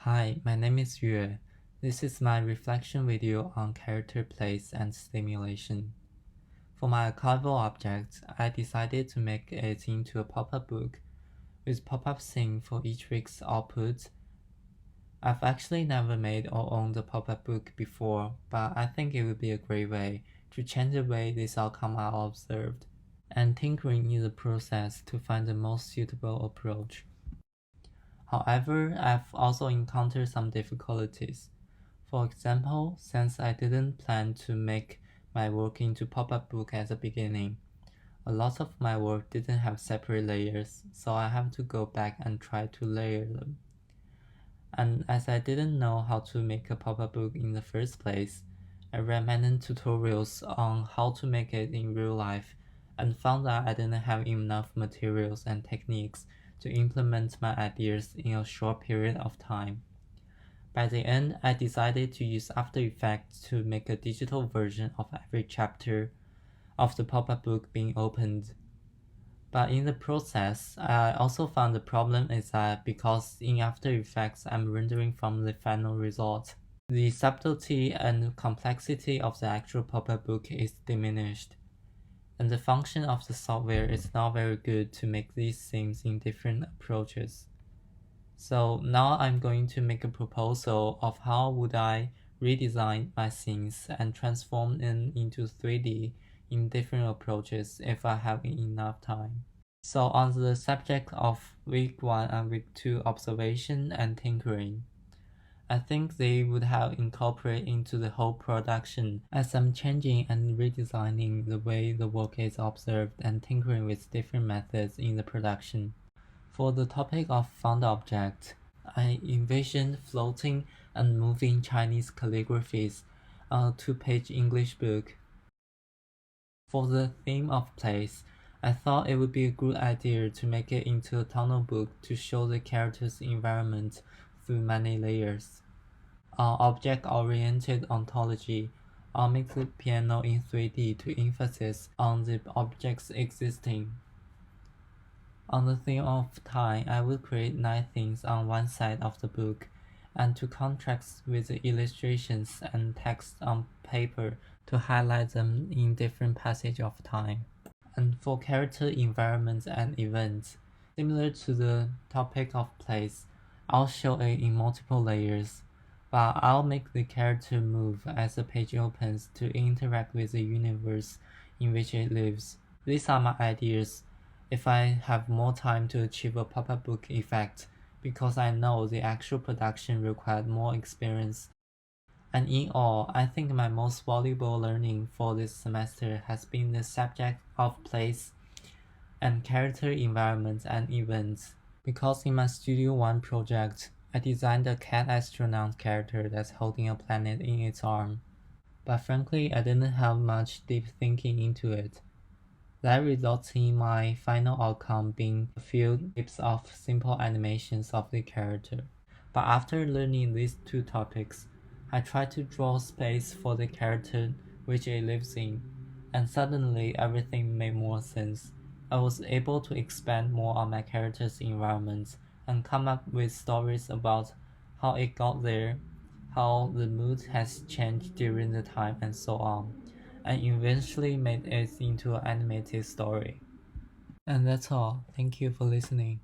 Hi, my name is Yue. This is my reflection video on character place and stimulation. For my archival object, I decided to make it into a pop-up book with pop-up scene for each week's output. I've actually never made or owned a pop-up book before, but I think it would be a great way to change the way this outcome are observed, and tinkering in the process to find the most suitable approach. However, I've also encountered some difficulties. For example, since I didn't plan to make my work into pop-up book at the beginning, a lot of my work didn't have separate layers, so I have to go back and try to layer them. And as I didn't know how to make a pop-up book in the first place, I read many tutorials on how to make it in real life and found that I didn't have enough materials and techniques to implement my ideas in a short period of time. By the end, I decided to use After Effects to make a digital version of every chapter of the pop-up book being opened. But in the process, I also found the problem is that because in After Effects I'm rendering from the final result, the subtlety and complexity of the actual pop-up book is diminished, and the function of the software is not very good to make these things in different approaches. So now I'm going to make a proposal of how would I redesign my scenes and transform them into 3D in different approaches if I have enough time. So on the subject of week 1 and week 2 observation and tinkering, I think they would have incorporated into the whole production as I'm changing and redesigning the way the work is observed and tinkering with different methods in the production. For the topic of found object, I envisioned floating and moving Chinese calligraphies on a 2-page English book. For the theme of place, I thought it would be a good idea to make it into a tunnel book to show the character's environment through many layers. On object-oriented ontology, I'll make the piano in 3D to emphasize on the objects existing. On the theme of time, I will create 9 things on one side of the book, and to contrast with the illustrations and text on paper to highlight them in different passages of time. And for character environments and events, similar to the topic of place, I'll show it in multiple layers, but I'll make the character move as the page opens to interact with the universe in which it lives. These are my ideas if I have more time to achieve a pop-up book effect, because I know the actual production required more experience. And in all, I think my most valuable learning for this semester has been the subject of place and character environments and events. Because in my Studio One project, I designed a cat astronaut character that's holding a planet in its arm. But frankly, I didn't have much deep thinking into it. That results in my final outcome being a few clips of simple animations of the character. But after learning these 2 topics, I tried to draw space for the character which it lives in, and suddenly everything made more sense. I was able to expand more on my character's environment and come up with stories about how it got there, how the mood has changed during the time, and so on, and eventually made it into an animated story. And that's all. Thank you for listening.